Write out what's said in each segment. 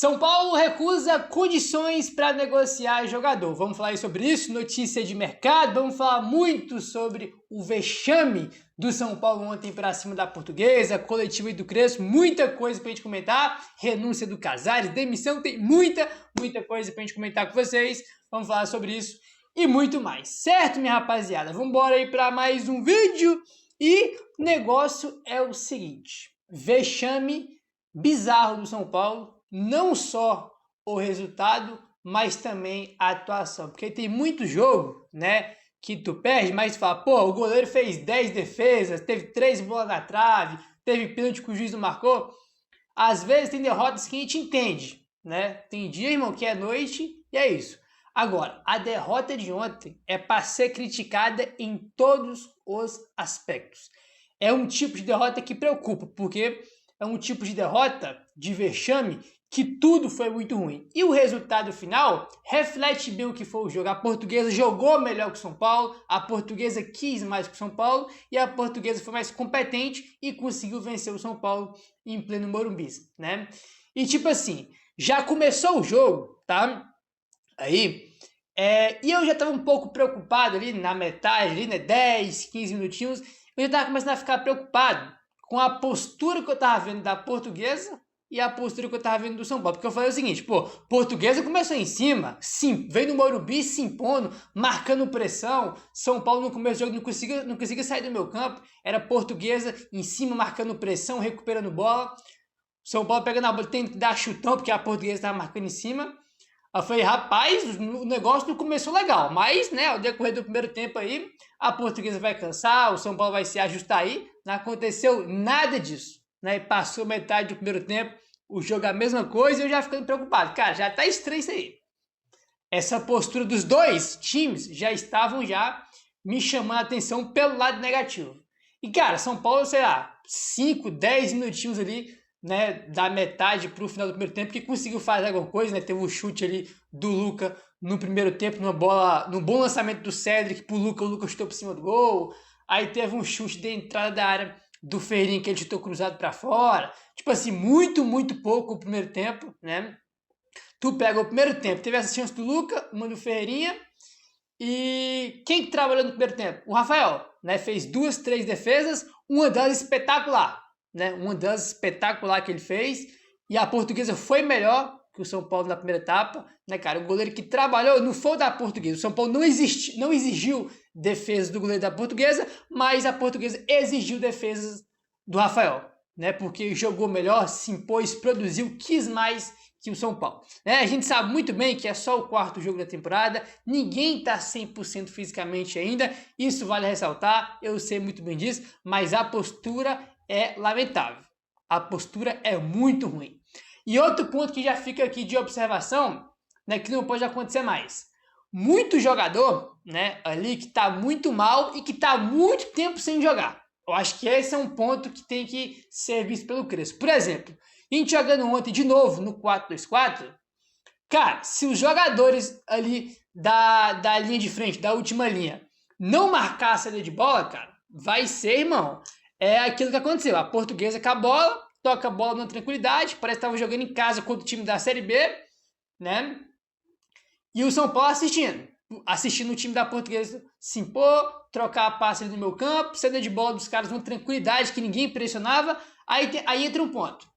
São Paulo recusa condições para negociar jogador. Vamos falar sobre isso, notícia de mercado. Vamos falar muito sobre o vexame do São Paulo ontem para cima da Portuguesa, coletiva do Crespo, muita coisa para a gente comentar. Renúncia do Casares, demissão, tem muita coisa para a gente comentar com vocês. Vamos falar sobre isso e muito mais, certo, minha rapaziada? Vamos embora aí para mais um vídeo. E o negócio é o seguinte: vexame bizarro do São Paulo. Não só o resultado, mas também a atuação. Porque tem muito jogo, né, que tu perde, mas tu fala, pô, o goleiro fez 10 defesas, teve 3 bolas na trave, teve pênalti que o juiz não marcou. Às vezes tem derrotas que a gente entende, né? Tem dia, irmão, que é noite e é isso. Agora, a derrota de ontem é para ser criticada em todos os aspectos. É um tipo de derrota que preocupa, porque é um tipo de derrota de vexame que tudo foi muito ruim. E o resultado final reflete bem o que foi o jogo. A Portuguesa jogou melhor que o São Paulo, a Portuguesa quis mais que o São Paulo e a Portuguesa foi mais competente e conseguiu vencer o São Paulo em pleno Morumbi, né? E tipo assim, já começou o jogo, tá? Aí, e eu já tava um pouco preocupado ali na metade, ali, né? 10, 15 minutinhos, eu já tava começando a ficar preocupado com a postura que eu tava vendo da Portuguesa e a postura que eu tava vendo do São Paulo. Porque eu falei o seguinte, pô, Portuguesa começou em cima, sim, veio no Morumbi se impondo, marcando pressão. São Paulo no começo do jogo não conseguia sair do meu campo. Era Portuguesa em cima, marcando pressão, recuperando bola. São Paulo pegando a bola, tem que dar chutão, porque a Portuguesa tava marcando em cima. Eu falei, rapaz, o negócio não começou legal, mas, né, ao decorrer do primeiro tempo aí, a Portuguesa vai cansar, o São Paulo vai se ajustar aí. Não aconteceu nada disso, né? Passou metade do primeiro tempo, o jogo é a mesma coisa e eu já ficando preocupado. Cara, já tá estranho isso aí. Essa postura dos dois times já estavam me chamando a atenção pelo lado negativo. E, cara, São Paulo, sei lá, 5, 10 minutinhos ali, né, da metade pro final do primeiro tempo, que conseguiu fazer alguma coisa, né? Teve um chute ali do Luca no primeiro tempo, num bom lançamento do Cédric pro Luca, o Luca chutou por cima do gol. Aí teve um chute de entrada da área do Ferrinho, que ele chutou cruzado para fora. Tipo assim, muito pouco o primeiro tempo, né? Tu pega o primeiro tempo, teve essa chance do Luca, uma do Ferreirinha, e quem trabalhou no primeiro tempo? O Rafael, né? Fez 2, 3 defesas, uma delas espetacular, né? Uma delas espetacular que ele fez, e a Portuguesa foi melhor que o São Paulo na primeira etapa, né, cara? O goleiro que trabalhou não foi o da Portuguesa. O São Paulo não exigiu defesa do goleiro da Portuguesa, mas a Portuguesa exigiu defesas do Rafael, né? Porque jogou melhor, se impôs, produziu, quis mais que o São Paulo, né? A gente sabe muito bem que é só o 4º jogo da temporada, ninguém tá 100% fisicamente ainda, isso vale ressaltar, eu sei muito bem disso, mas a postura é lamentável. A postura é muito ruim. E outro ponto que já fica aqui de observação, né, que não pode acontecer mais. Muito jogador, né, ali que tá muito mal e que tá muito tempo sem jogar. Eu acho que esse é um ponto que tem que ser visto pelo Crespo. Por exemplo, a gente jogando ontem de novo no 4-2-4, cara, se os jogadores ali da linha de frente, da última linha, não marcar a saída de bola, cara, vai ser, irmão, é aquilo que aconteceu. A Portuguesa com a bola, toca a bola na tranquilidade, parece que estava jogando em casa contra o time da Série B, né? E o São Paulo assistindo o time da Portuguesa se impor, trocar a passe ali no meu campo, saída de bola dos caras numa tranquilidade que ninguém pressionava. Aí entra um ponto.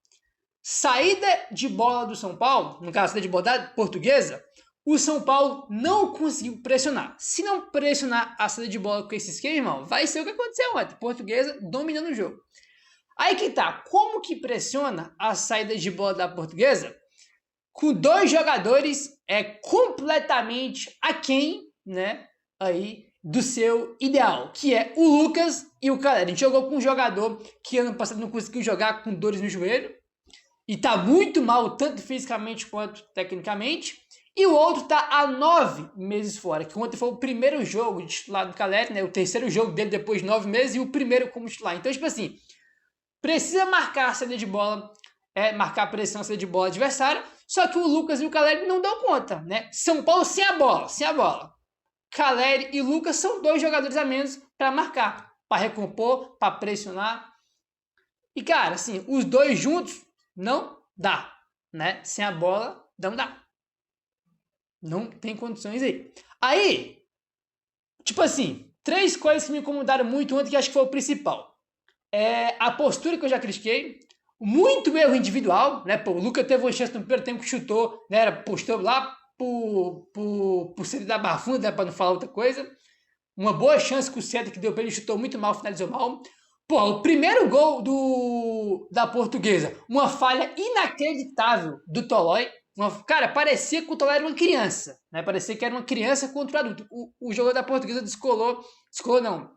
Saída de bola do São Paulo, no caso, saída de bola da Portuguesa, o São Paulo não conseguiu pressionar. Se não pressionar a saída de bola com esse esquema, irmão, vai ser o que aconteceu ontem. Portuguesa dominando o jogo. Aí que tá, como que pressiona a saída de bola da Portuguesa com 2 jogadores completamente aquém, né, aí do seu ideal, que é o Lucas e o Caleri. A gente jogou com um jogador que ano passado não conseguiu jogar com dores no joelho e tá muito mal, tanto fisicamente quanto tecnicamente, e o outro tá há 9 meses fora, que ontem foi o primeiro jogo de titular do Caleri, né, o terceiro jogo dele depois de 9 meses e o primeiro como titular. Então, tipo assim, precisa marcar a saída de bola, marcar a pressão, a saída de bola adversária, só que o Lucas e o Caleri não dão conta, né? São Paulo sem a bola. Caleri e Lucas são 2 jogadores a menos para marcar, para recompor, para pressionar. E, cara, assim, os 2 juntos não dá. né? Sem a bola, não dá. Não tem condições aí. Aí, tipo assim, 3 coisas que me incomodaram muito ontem, que acho que foi o principal. A postura que eu já critiquei, muito erro individual, né? Pô, o Lucas teve uma chance no primeiro tempo que chutou, né? Postou lá por centro da barra funda, né? Pra não falar outra coisa. Uma boa chance que o Cedric deu pra ele, chutou muito mal, finalizou mal. Pô, o primeiro gol da Portuguesa, uma falha inacreditável do Tolói. Cara, parecia que o Tolói era uma criança, né? Parecia que era uma criança contra o adulto. O jogador da Portuguesa descolou não,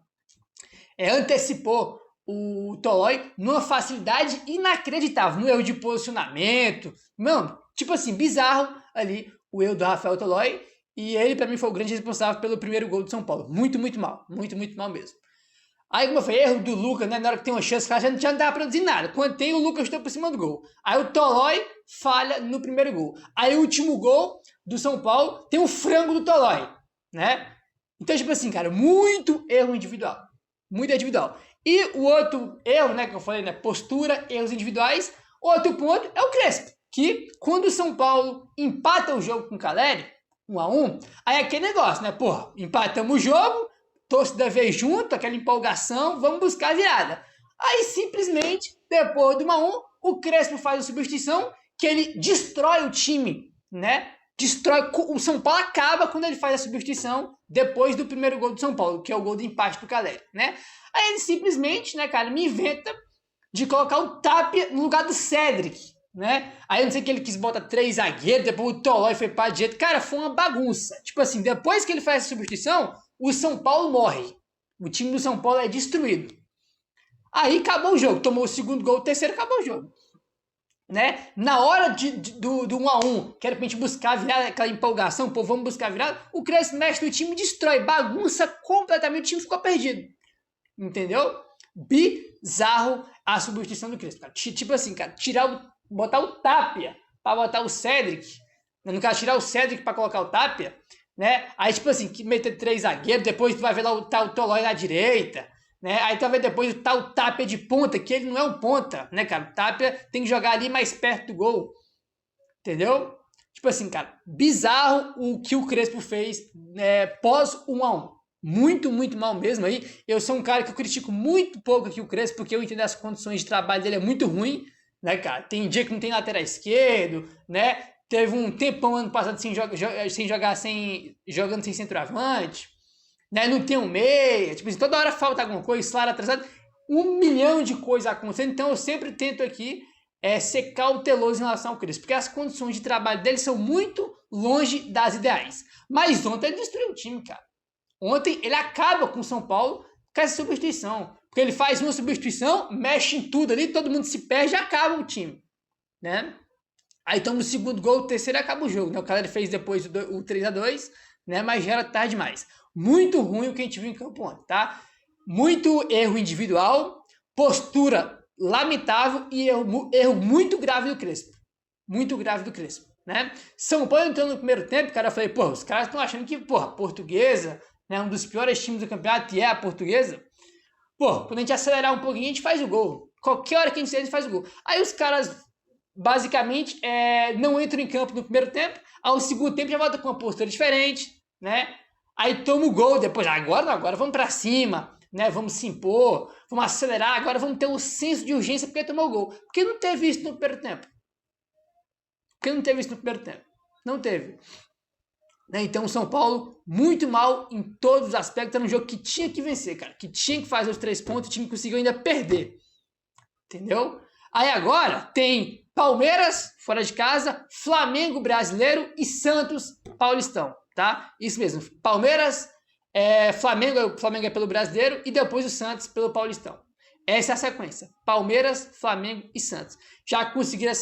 antecipou o Tolói numa facilidade inacreditável, no erro de posicionamento. Mano, tipo assim, bizarro ali o erro do Rafael Tolói. E ele, pra mim, foi o grande responsável pelo primeiro gol do São Paulo. Muito, muito mal. Muito, muito mal mesmo. Aí, como foi erro do Lucas, né? Na hora que tem uma chance, o cara já não dava pra produzir nada. Quando tem, o Lucas estou por cima do gol. Aí o Tolói falha no primeiro gol. Aí o último gol do São Paulo tem o frango do Tolói, né? Então, tipo assim, cara, muito erro individual. Muito individual. E o outro erro, né, que eu falei, né? Postura, erros individuais. Outro ponto é o Crespo, que quando o São Paulo empata o jogo com o Caleri, 1-1, aí é aquele negócio, né? Porra, empatamos o jogo, torcida veio junto, aquela empolgação, vamos buscar a virada. Aí simplesmente, depois do 1-1, o Crespo faz a substituição, que ele destrói o time, né? Destrói, o São Paulo acaba quando ele faz a substituição depois do primeiro gol do São Paulo, que é o gol de empate do Caleri, né? Aí ele simplesmente, né, cara, me inventa de colocar o Tapia no lugar do Cedric, né? Aí eu não sei que ele quis botar 3 zagueiros, depois o Tolói foi para direita. Cara, foi uma bagunça. Tipo assim, depois que ele faz essa substituição, o São Paulo morre. O time do São Paulo é destruído. Aí acabou o jogo. Tomou o segundo gol, o terceiro, acabou o jogo. Né? Na hora do 1-1, que era pra gente buscar a virada, aquela empolgação, pô, vamos buscar a virada, o Crespo mexe no time, destrói, bagunça completamente, o time ficou perdido. Entendeu? Bizarro a substituição do Crespo, cara. Tipo assim, cara, botar o Tapia pra botar o Cedric, né? No caso, tirar o Cedric pra colocar o Tapia, né? Aí, tipo assim, que meter 3 zagueiros, depois tu vai ver lá o Tolói na direita, né? Aí tu vai ver depois o Tapia de ponta, que ele não é um ponta, né, cara? O Tapia tem que jogar ali mais perto do gol, entendeu? Tipo assim, cara, bizarro o que o Crespo fez, né, pós 1-1. Muito, muito mal mesmo aí. Eu sou um cara que eu critico muito pouco aqui o Crespo, porque eu entendo as condições de trabalho dele é muito ruim, né, cara? Tem dia que não tem lateral esquerdo, né? Teve um tempão ano passado jogando sem centroavante, né? Não tem um meia, tipo assim, toda hora falta alguma coisa, salário atrasado, 1 milhão de coisas acontecendo. Então eu sempre tento aqui ser cauteloso em relação ao Crespo, porque as condições de trabalho dele são muito longe das ideais. Mas ontem ele destruiu o time, cara. Ontem ele acaba com o São Paulo com essa substituição. Porque ele faz uma substituição, mexe em tudo ali, todo mundo se perde e acaba o time, né? Aí toma o segundo gol, o terceiro e acaba o jogo, né? O cara fez depois o 3-2, né? Mas já era tarde demais. Muito ruim o que a gente viu em campo ontem, tá? Muito erro individual, postura lamentável e erro muito grave do Crespo. Muito grave do Crespo, né? São Paulo entrou no primeiro tempo, cara, eu falei, porra, os caras estão achando que, porra, Portuguesa, né, um dos piores times do campeonato, e é a Portuguesa. Pô, quando a gente acelerar um pouquinho, a gente faz o gol. Qualquer hora que a gente faz o gol. Aí os caras, basicamente, não entram em campo no primeiro tempo, ao segundo tempo já volta com uma postura diferente, né? Aí toma o gol, depois, agora não, agora vamos pra cima, né? Vamos se impor, vamos acelerar, agora vamos ter um senso de urgência porque tomou o gol. Porque não teve isso no primeiro tempo. Não teve. Né? Então o São Paulo, muito mal em todos os aspectos, era um jogo que tinha que vencer, cara. Que tinha que fazer os 3 pontos, o time conseguiu ainda perder. Entendeu? Aí agora tem Palmeiras, fora de casa, Flamengo brasileiro e Santos paulistão, tá? Isso mesmo, Palmeiras, Flamengo é pelo brasileiro e depois o Santos pelo paulistão. Essa é a sequência, Palmeiras, Flamengo e Santos. Já conseguiram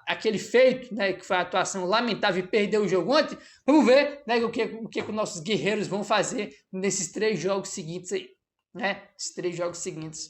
aquele feito, né, que foi a atuação lamentável e perdeu o jogo ontem. Vamos ver, né, o que os nossos guerreiros vão fazer nesses 3 jogos seguintes aí, né? Esses 3 jogos seguintes.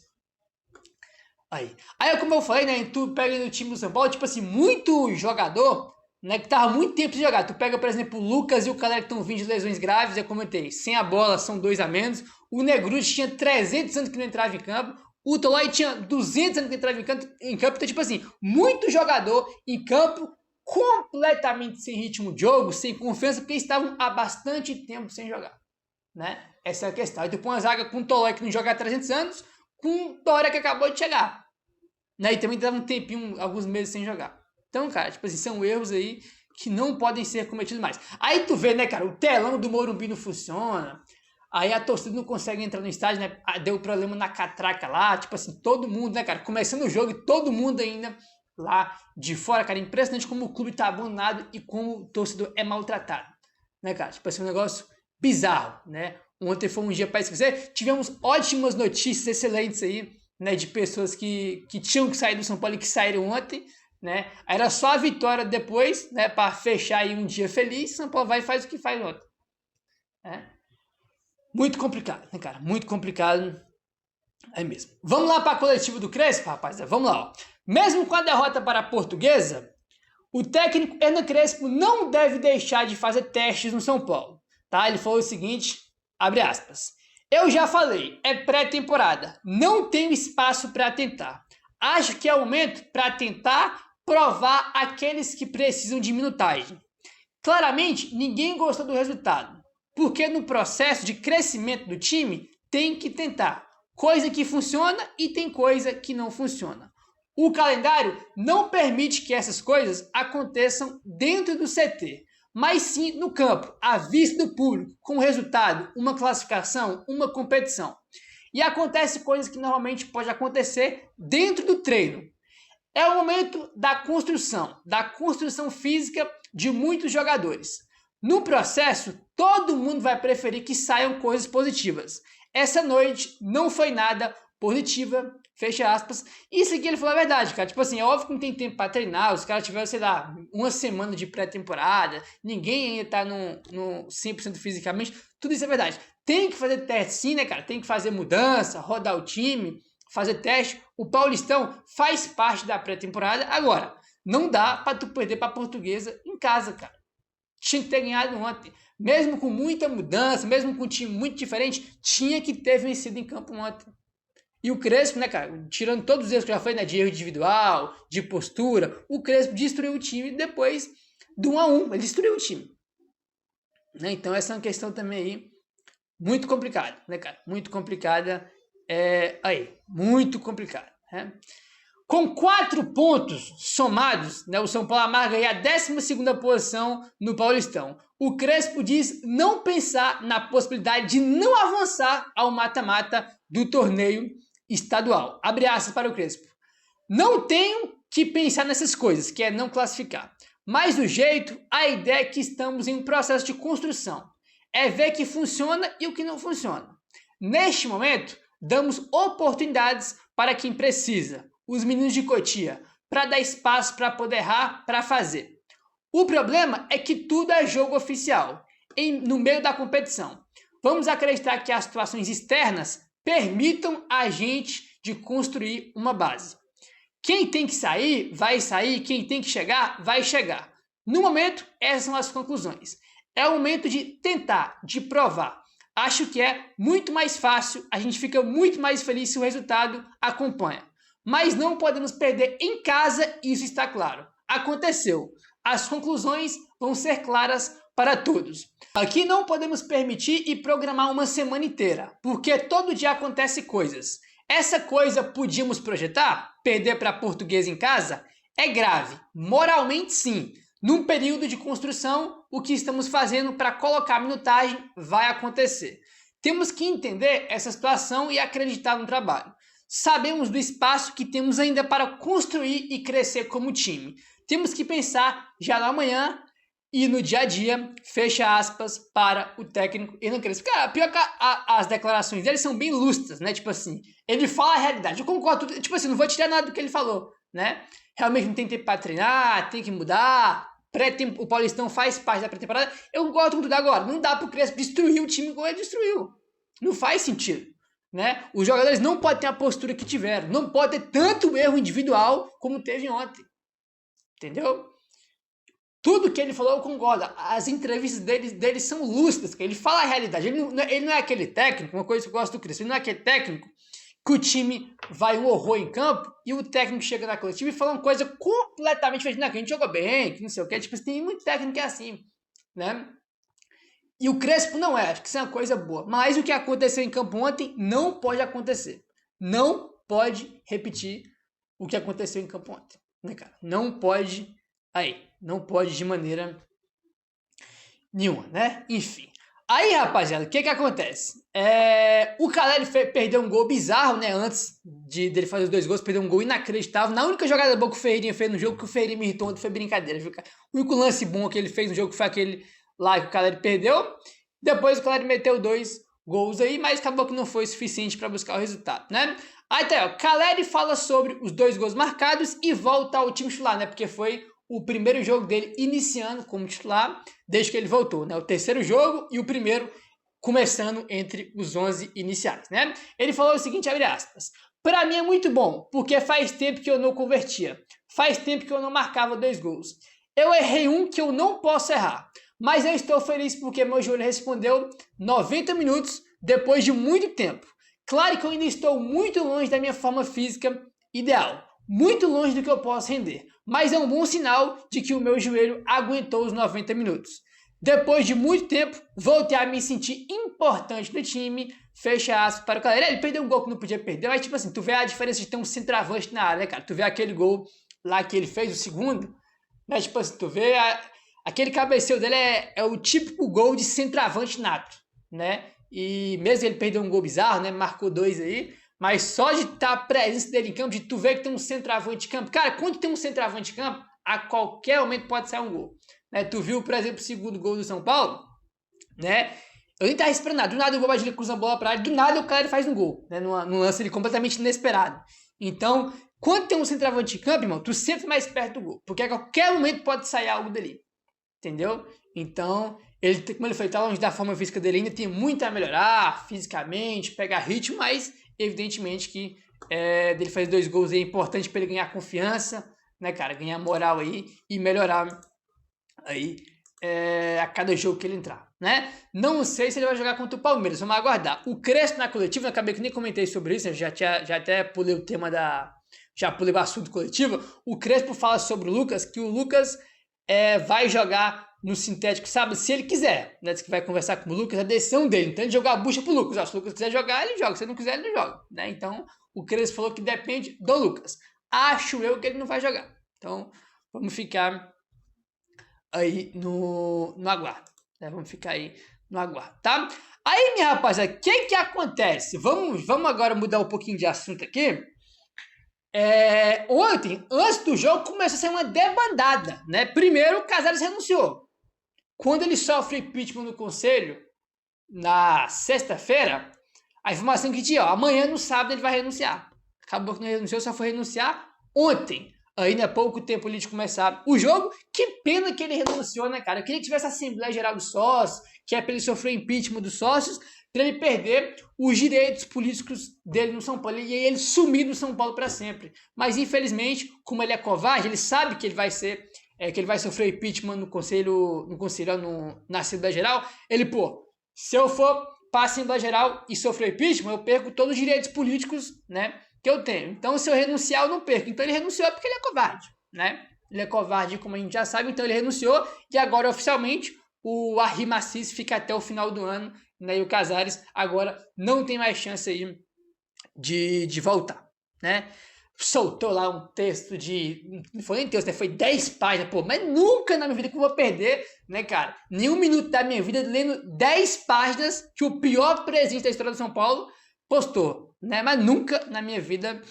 Aí, como eu falei, né, tu pega no time do São Paulo, tipo assim, muito jogador, né, que tava muito tempo sem jogar. Tu pega, por exemplo, o Lucas e o Caleri que estão vindo de lesões graves, eu comentei, sem a bola são 2 a menos. O Negrucci tinha 300 anos que não entrava em campo. O Tolói tinha 200 anos que entrava em campo. Então, tipo assim, muito jogador em campo completamente sem ritmo de jogo, sem confiança, porque estavam há bastante tempo sem jogar, né? Essa é a questão. Aí tu põe uma zaga com o Tolói que não joga há 300 anos, com o Dória que acabou de chegar, né? E também tava um tempinho, alguns meses sem jogar. Então, cara, tipo assim, são erros aí que não podem ser cometidos mais. Aí tu vê, né, cara, o telão do Morumbi não funciona, aí a torcida não consegue entrar no estádio, né? Deu problema na catraca lá, tipo assim, todo mundo, né, cara, começando o jogo e todo mundo ainda lá de fora, cara, impressionante como o clube tá abandonado e como o torcedor é maltratado, né, cara, tipo assim, um negócio bizarro, né? Ontem foi um dia para esquecer, tivemos ótimas notícias excelentes aí, né, de pessoas que tinham que sair do São Paulo e que saíram ontem, né? Era só a vitória depois, né, para fechar aí um dia feliz. São Paulo vai e faz o que faz ontem, né? Muito complicado, né, cara? Muito complicado. É mesmo. Vamos lá para a coletiva do Crespo, rapaziada. Vamos lá, ó. Mesmo com a derrota para a Portuguesa, o técnico Hernan Crespo não deve deixar de fazer testes no São Paulo, tá? Ele falou o seguinte, abre aspas: eu já falei, é pré-temporada, não tenho espaço para tentar. Acho que é o momento para tentar provar aqueles que precisam de minutagem. Claramente, ninguém gostou do resultado, porque no processo de crescimento do time tem que tentar. Coisa que funciona e tem coisa que não funciona. O calendário não permite que essas coisas aconteçam dentro do CT, mas sim no campo, à vista do público, com resultado, uma classificação, uma competição. E acontece coisas que normalmente pode acontecer dentro do treino. É o momento da construção física de muitos jogadores. No processo, todo mundo vai preferir que saiam coisas positivas. Essa noite não foi nada positiva, fecha aspas. Isso aqui ele falou a verdade, cara. Tipo assim, é óbvio que não tem tempo para treinar. Os caras tiveram, sei lá, uma semana de pré-temporada. Ninguém ainda tá no 100% fisicamente. Tudo isso é verdade. Tem que fazer teste sim, né, cara? Tem que fazer mudança, rodar o time, fazer teste. O Paulistão faz parte da pré-temporada. Agora, não dá para tu perder para a Portuguesa em casa, cara. Tinha que ter ganhado ontem. Mesmo com muita mudança, mesmo com um time muito diferente, tinha que ter vencido em campo ontem. E o Crespo, né, cara, tirando todos os erros que já foi, né, de erro individual, de postura, o Crespo destruiu o time depois do 1-1. Ele destruiu o time. Né? Então essa é uma questão também aí muito complicada, né, cara? Muito complicada. Muito complicada. Né? Com 4 pontos somados, né, o São Paulo amarga aí a 12ª posição no Paulistão. O Crespo diz não pensar na possibilidade de não avançar ao mata-mata do torneio estadual. Abre aspas para o Crespo. Não tenho que pensar nessas coisas, que é não classificar. Mas do jeito, a ideia é que estamos em um processo de construção. É ver que funciona e o que não funciona. Neste momento, damos oportunidades para quem precisa. Os meninos de Cotia, para dar espaço para poder errar, para fazer. O problema é que tudo é jogo oficial, no meio da competição. Vamos acreditar que as situações externas permitam a gente de construir uma base. Quem tem que sair, vai sair. Quem tem que chegar, vai chegar. No momento, essas são as conclusões. É o momento de tentar, de provar. Acho que é muito mais fácil, a gente fica muito mais feliz se o resultado acompanha. Mas não podemos perder em casa, isso está claro. Aconteceu. As conclusões vão ser claras para todos. Aqui não podemos permitir e programar uma semana inteira, porque todo dia acontece coisas. Essa coisa podíamos projetar? Perder para a Portuguesa em casa? É grave. Moralmente, sim. Num período de construção, o que estamos fazendo para colocar a minutagem vai acontecer. Temos que entender essa situação e acreditar no trabalho. Sabemos do espaço que temos ainda para construir e crescer como time. Temos que pensar já no amanhã e no dia a dia, fecha aspas, para o técnico Hernan Crespo. Cara, pior que as declarações dele são bem lustras, né? Tipo assim, ele fala a realidade. Eu concordo, tipo assim, não vou tirar nada do que ele falou, né? Realmente não tem tempo para treinar, tem que mudar. O Paulistão faz parte da pré-temporada. Eu concordo com tudo agora. Não dá pro Crespo destruir o time como ele destruiu. Não faz sentido. Né? Os jogadores não podem ter a postura que tiveram. Não pode ter tanto erro individual como teve ontem. Entendeu? Tudo que ele falou eu concordo. As entrevistas dele são lustras. Ele fala a realidade. Ele não é aquele técnico, uma coisa que eu gosto do Crespo. Ele não é aquele técnico que o time vai um horror em campo e o técnico chega na coletiva e fala uma coisa completamente diferente. Não, que a gente jogou bem, que não sei o que. Tipo, tem muito técnico que é assim, né? E o Crespo não é, acho que isso é uma coisa boa. Mas o que aconteceu em campo ontem não pode acontecer. Não pode repetir o que aconteceu em campo ontem, né, cara? Não pode, não pode de maneira nenhuma, né? Enfim. Aí, rapaziada, o que acontece? O Caleri perdeu um gol bizarro, né? Antes dele fazer os 2 gols, perdeu um gol inacreditável. Na única jogada boa que o Ferreirinha fez no jogo, que o Ferreirinha me irritou ontem, foi brincadeira, viu, cara? O único lance bom que ele fez no jogo foi aquele lá que o Caleri perdeu. Depois o Caleri meteu 2 gols aí, mas acabou que não foi suficiente para buscar o resultado, né? Aí tá, o Caleri fala sobre os 2 gols marcados e volta ao time titular, né? Porque foi o primeiro jogo dele iniciando como titular desde que ele voltou, né? O terceiro jogo e o primeiro começando entre os 11 iniciais, né? Ele falou o seguinte, abre aspas: "Para mim é muito bom, porque faz tempo que eu não convertia. Faz tempo que eu não marcava 2 gols. Eu errei um que eu não posso errar. Mas eu estou feliz porque meu joelho respondeu 90 minutos depois de muito tempo. Claro que eu ainda estou muito longe da minha forma física ideal, muito longe do que eu posso render, mas é um bom sinal de que o meu joelho aguentou os 90 minutos. Depois de muito tempo, voltei a me sentir importante no time", fecha aspas para o Caleri. Ele perdeu um gol que não podia perder, mas tipo assim, tu vê a diferença de ter um centroavante na área, né, cara? Tu vê aquele gol lá que ele fez, o segundo, né? Tipo assim, tu vê aquele cabeceio dele é o típico gol de centroavante nato, né? E mesmo ele perdeu um gol bizarro, né? Marcou 2 aí, mas só de estar a presença dele em campo, de tu ver que tem um centroavante em campo. Cara, quando tem um centroavante em campo, a qualquer momento pode sair um gol, né? Tu viu, por exemplo, o segundo gol do São Paulo, né? Eu nem tava esperando nada. Do nada o Bobadilha cruza a bola pra área, do nada o cara faz um gol, né? Num lance ali completamente inesperado. Então, quando tem um centroavante em campo, irmão, tu sempre mais perto do gol, porque a qualquer momento pode sair algo dali. Entendeu? Então, como ele foi, tá longe da forma física dele, ainda tem muito a melhorar fisicamente, pegar ritmo, mas evidentemente que dele fazer 2 gols é importante para ele ganhar confiança, né, cara? Ganhar moral aí e melhorar aí a cada jogo que ele entrar, né? Não sei se ele vai jogar contra o Palmeiras, vamos aguardar. O Crespo na coletiva, eu acabei que nem comentei sobre isso, eu já até pulei o tema já pulei o assunto coletivo. O Crespo fala sobre o Lucas, que o Lucas vai jogar no sintético, sabe? Se ele quiser, né? Diz que vai conversar com o Lucas, a decisão dele. Então ele jogar a bucha pro Lucas. Ó, se o Lucas quiser jogar, ele joga. Se ele não quiser, ele não joga, né? Então o Crespo falou que depende do Lucas. Acho eu que ele não vai jogar. Então vamos ficar aí no aguardo, né? Vamos ficar aí no aguardo, tá? Aí, minha rapaziada, o que acontece? Vamos agora mudar um pouquinho de assunto aqui. Ontem, antes do jogo, começou a ser uma debandada, né? Primeiro, o Casares renunciou. Quando ele sofre impeachment no conselho, na sexta-feira, a informação que tinha, amanhã no sábado ele vai renunciar. Acabou que não renunciou, só foi renunciar ontem. Ainda há pouco tempo ali de começar o jogo. Que pena que ele renunciou, né, cara? Eu queria que tivesse a Assembleia Geral dos Sócios, que é pra ele sofrer impeachment dos sócios, para ele perder os direitos políticos dele no São Paulo e ele sumir do São Paulo para sempre. Mas infelizmente, como ele é covarde, ele sabe que ele vai ser que ele vai sofrer impeachment na Assembleia Geral. Ele, se eu for para a Assembleia Geral e sofrer impeachment, eu perco todos os direitos políticos, né, que eu tenho. Então, se eu renunciar, eu não perco. Então, ele renunciou porque ele é covarde, né? Ele é covarde, como a gente já sabe, então ele renunciou e agora, oficialmente, o Arri Macis fica até o final do ano, né? E o Casares agora não tem mais chance aí de voltar, né? Soltou lá um texto não foi nem texto, né? Foi 10 páginas, mas nunca na minha vida que eu vou perder, né, cara? Nenhum minuto da minha vida lendo 10 páginas que o pior presidente da história do São Paulo postou, né? Mas nunca na minha vida.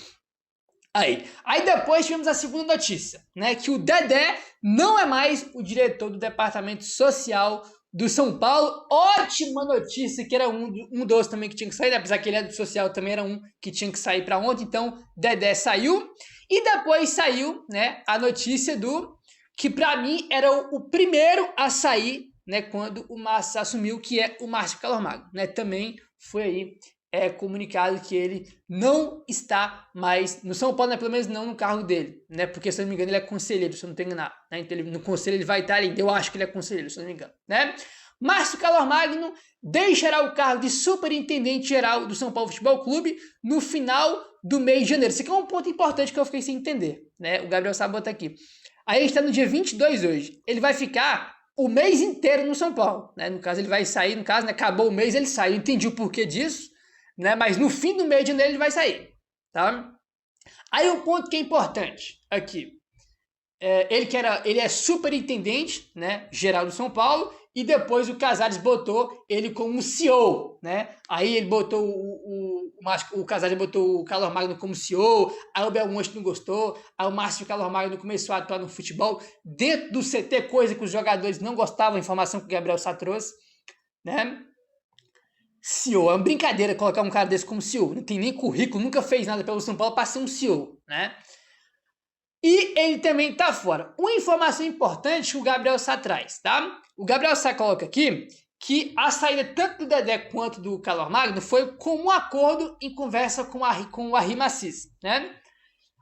Aí depois tivemos a segunda notícia, né? Que o Dedé não é mais o diretor do departamento social do São Paulo. Ótima notícia, que era um dos também que tinha que sair, né? Apesar que ele é do social, também era um que tinha que sair para ontem. Então, Dedé saiu. E depois saiu, né, a notícia que para mim era o primeiro a sair, né, quando o Márcio assumiu, que é o Márcio Calormago, né? Também foi aí comunicado que ele não está mais no São Paulo, né? Pelo menos não no cargo dele, né? Porque, se eu não me engano, ele é conselheiro, se eu não tenho enganado, né? Então, no conselho ele vai estar ali, eu acho que ele é conselheiro, se eu não me engano, né? Márcio Calamagno deixará o cargo de superintendente geral do São Paulo Futebol Clube no final do mês de janeiro. Isso aqui é um ponto importante que eu fiquei sem entender, né? O Gabriel Sá bota aqui. Aí a gente está no dia 22 hoje. Ele vai ficar o mês inteiro no São Paulo, né? No caso, ele vai sair, no caso, né? Acabou o mês, ele sai. Eu entendi o porquê disso, né? Mas no fim do mês de janeiro ele vai sair, tá? Aí um ponto que é importante aqui. Ele é superintendente, né, geral do São Paulo, e depois o Casares botou ele como CEO, né? Aí ele botou o Casares botou o Calamagno como CEO, aí o Belmonte não gostou, aí o Márcio Calamagno começou a atuar no futebol dentro do CT, coisa que os jogadores não gostavam, a informação que o Gabriel Sá trouxe, né? CEO, é uma brincadeira colocar um cara desse como CEO, não tem nem currículo, nunca fez nada pelo São Paulo para ser um CEO, né? E ele também tá fora. Uma informação importante que o Gabriel Sá traz, tá? O Gabriel Sá coloca aqui que a saída tanto do Dedé quanto do Calamagno foi com um acordo em conversa com o Arry Macis, né?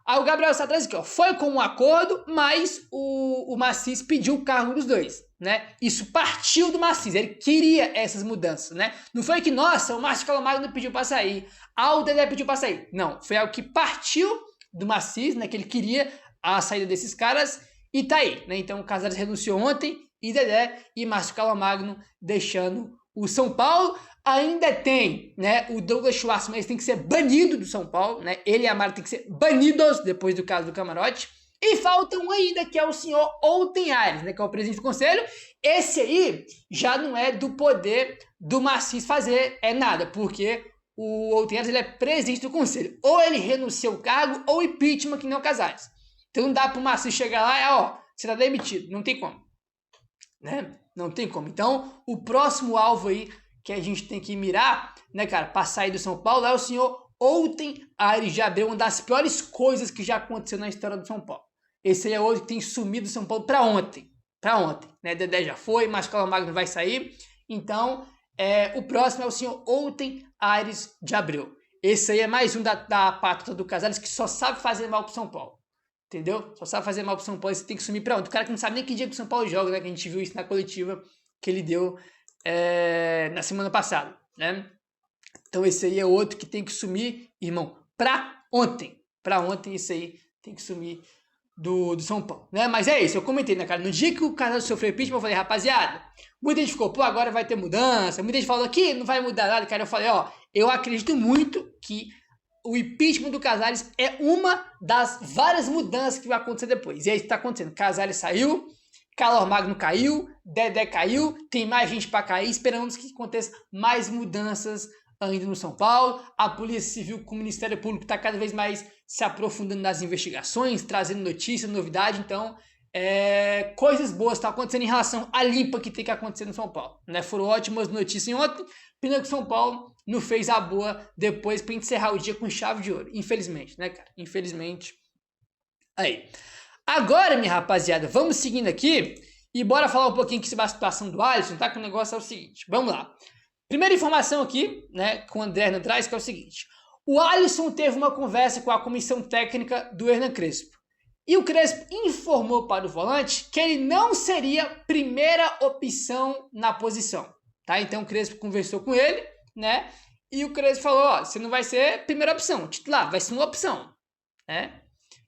Aí o Gabriel Sá traz aqui, ó, foi com um acordo, mas o Macis pediu o cargo dos dois, né? Isso partiu do Macis, ele queria essas mudanças, né? Não foi que, nossa, o Márcio Calamagno pediu para sair, o Dedé pediu para sair. Não, foi algo que partiu do Macis, né? Que ele queria a saída desses caras, e tá aí, né? Então o Casares renunciou ontem, e Dedé e Márcio Calamagno deixando o São Paulo. Ainda tem, né, o Douglas Schwartzman, ele tem que ser banido do São Paulo, né? Ele e a Mara tem que ser banidos depois do caso do Camarote. E falta um ainda, que é o senhor Outen Aires, né, que é o presidente do conselho. Esse aí já não é do poder do Macis fazer nada, porque o Outen Aires, ele é presidente do conselho. Ou ele renuncia ao cargo, ou impeachment, que nem o Casares. Então não dá pro Macis chegar lá e, você tá demitido. Não tem como, né? Não tem como. Então, o próximo alvo aí que a gente tem que mirar, né, cara, pra sair do São Paulo é o senhor Outen Aires de Abreu, uma das piores coisas que já aconteceu na história do São Paulo. Esse aí é outro que tem sumido do São Paulo pra ontem, né? Dedé já foi, Márcio Calamagno vai sair. Então, o próximo é o senhor Outen Aires de Abreu. Esse aí é mais um da pátria do Casares que só sabe fazer mal pro São Paulo. Entendeu? Só sabe fazer mal pro São Paulo, você tem que sumir pra onde? O cara que não sabe nem que dia que o São Paulo joga, né? Que a gente viu isso na coletiva que ele deu na semana passada, né? Então esse aí é outro que tem que sumir, irmão, pra ontem. Pra ontem esse aí tem que sumir do São Paulo, né? Mas é isso, eu comentei, né, cara? No dia que o Casares sofreu impeachment, eu falei, rapaziada, muita gente ficou, agora vai ter mudança. Muita gente falou que não vai mudar nada, cara. Eu falei, eu acredito muito que o impeachment do Casares é uma das várias mudanças que vai acontecer depois. E é isso que tá acontecendo. Casares saiu, Calamagno caiu, Dedé caiu, tem mais gente para cair. Esperamos que aconteça mais mudanças ainda no São Paulo. A Polícia Civil com o Ministério Público está cada vez mais se aprofundando nas investigações, trazendo notícias, novidade. Então, coisas boas estão acontecendo em relação à limpa que tem que acontecer no São Paulo, né? Foram ótimas notícias ontem. Pena que o São Paulo não fez a boa depois para encerrar o dia com chave de ouro. Infelizmente, né, cara? Infelizmente. Aí. Agora, minha rapaziada, vamos seguindo aqui e bora falar um pouquinho sobre a situação do Alisson, tá? Que o negócio é o seguinte. Vamos lá. Primeira informação aqui, né, com o André Hernan traz, que é o seguinte. O Alisson teve uma conversa com a comissão técnica do Hernan Crespo. E o Crespo informou para o volante que ele não seria primeira opção na posição. Tá? Então o Crespo conversou com ele, né? E o Crespo falou, você não vai ser primeira opção, titular, vai ser uma opção, né?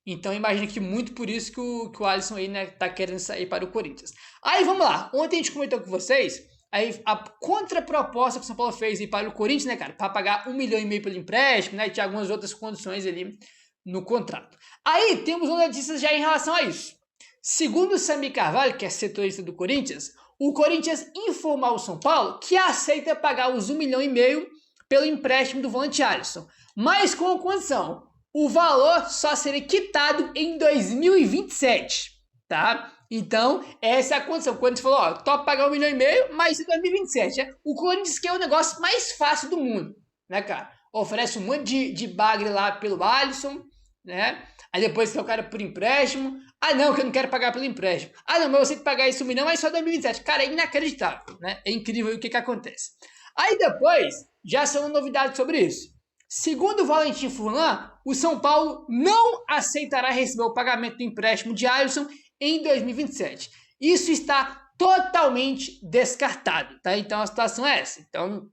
Então imagina que muito por isso que o Alisson aí, né, tá querendo sair para o Corinthians. Aí vamos lá, ontem a gente comentou com vocês, aí a contraproposta que o São Paulo fez aí para o Corinthians, né, cara, para pagar 1,5 milhão pelo empréstimo, né, e tinha algumas outras condições ali no contrato. Aí temos uma notícia já em relação a isso. Segundo o Samir Carvalho, que é setorista do Corinthians, o Corinthians informou ao São Paulo que aceita pagar os 1,5 milhão pelo empréstimo do volante Alisson, mas com a condição, o valor só seria quitado em 2027, tá? Então, essa é a condição. O Corinthians falou, topa pagar 1,5 milhão, mas em 2027, né? O Corinthians quer o negócio mais fácil do mundo, né, cara? Oferece um monte de bagre lá pelo Alisson, né? Aí depois quer o cara por empréstimo. Não, que eu não quero pagar pelo empréstimo. Não, mas você tem que pagar isso 1 milhão, mas só 2027. Cara, é inacreditável, né? É incrível o que acontece. Aí depois, já são novidades sobre isso. Segundo o Valentim Furlan, o São Paulo não aceitará receber o pagamento do empréstimo de Alisson em 2027. Isso está totalmente descartado, tá? Então a situação é essa. Então,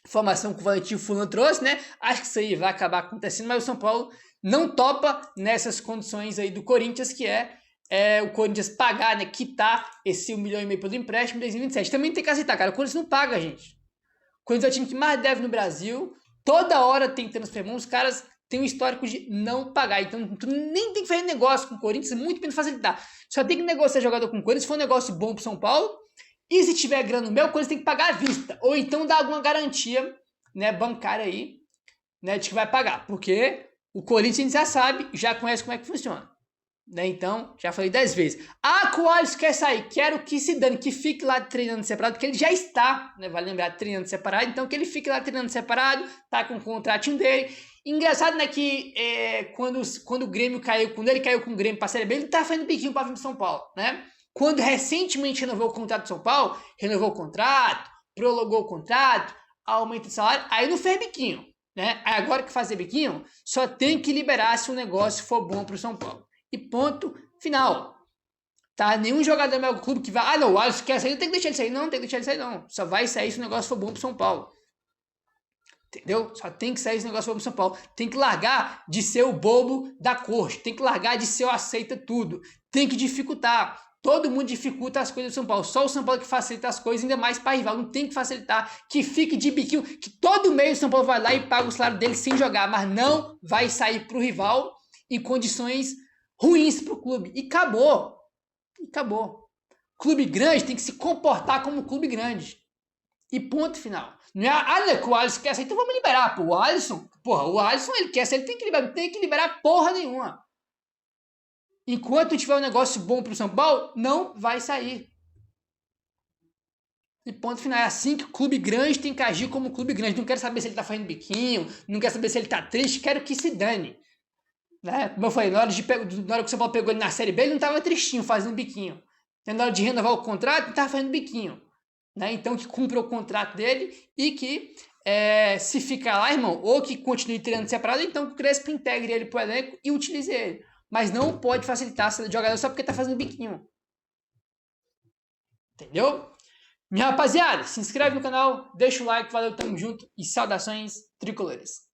informação que o Valentim Fulano trouxe, né? Acho que isso aí vai acabar acontecendo, mas o São Paulo não topa nessas condições aí do Corinthians, que é o Corinthians pagar, né? Quitar esse 1,5 milhão pelo empréstimo em 2027. Também tem que aceitar, cara. O Corinthians não paga, gente. O Corinthians é o time que mais deve no Brasil. Toda hora tem transfer, os caras têm um histórico de não pagar. Então, tu nem tem que fazer negócio com o Corinthians, muito menos facilitar. Só tem que negociar jogador com o Corinthians se for um negócio bom pro São Paulo. E se tiver grana no meu, o Corinthians tem que pagar à vista. Ou então dar alguma garantia, né, bancária aí, né, de que vai pagar. Porque o Corinthians já sabe, já conhece como é que funciona. Né? Então, já falei 10 vezes. Que o Alisson quer sair, quero que se dane, que fique lá treinando separado, porque ele já está, né, vale lembrar, treinando separado, então que ele fique lá treinando separado, tá com o contratinho dele. Engraçado, né, que quando o Grêmio caiu, quando ele caiu com o Grêmio pra Série B, ele tá fazendo biquinho pra vir pro São Paulo, né? Quando recentemente renovou o contrato do São Paulo, renovou o contrato, prolongou o contrato, aumenta o salário, aí não fez biquinho, né? Aí agora que fazer biquinho, só tem que liberar se o negócio for bom pro São Paulo. E ponto final. Tá? Nenhum jogador do meu clube que vai. Não, o Alisson quer sair, não tem que deixar ele sair. Não, tem que deixar ele sair, não. Só vai sair se o negócio for bom pro São Paulo. Entendeu? Só tem que sair se o negócio for bom pro São Paulo. Tem que largar de ser o bobo da corte. Tem que largar de ser o aceita tudo. Tem que dificultar. Todo mundo dificulta as coisas do São Paulo. Só o São Paulo que facilita as coisas, ainda mais para rival. Não tem que facilitar. Que fique de biquinho. Que todo mês o São Paulo vai lá e paga o salário dele sem jogar. Mas não vai sair pro rival em condições ruins pro clube. E acabou. E acabou. Clube grande tem que se comportar como clube grande. E ponto final. Não é, não, que o Alisson quer sair, então vamos liberar. Pô, o Alisson, ele quer sair, ele tem que liberar. Não tem que liberar porra nenhuma. Enquanto tiver um negócio bom pro São Paulo, não vai sair. E ponto final. É assim que o clube grande tem que agir como clube grande. Não quero saber se ele tá fazendo biquinho, não quero saber se ele tá triste, quero que se dane. Né? Como eu falei, na hora que o São Paulo pegou ele na Série B, ele não estava tristinho, fazendo biquinho. Na hora de renovar o contrato, ele estava fazendo biquinho. Né? Então, que cumpra o contrato dele e que, se ficar lá, irmão, ou que continue treinando separado, então que o Crespo integre ele pro elenco e utilize ele. Mas não pode facilitar essa jogador só porque está fazendo biquinho. Entendeu? Minha rapaziada, se inscreve no canal, deixa o like, valeu, tamo junto e saudações tricolores.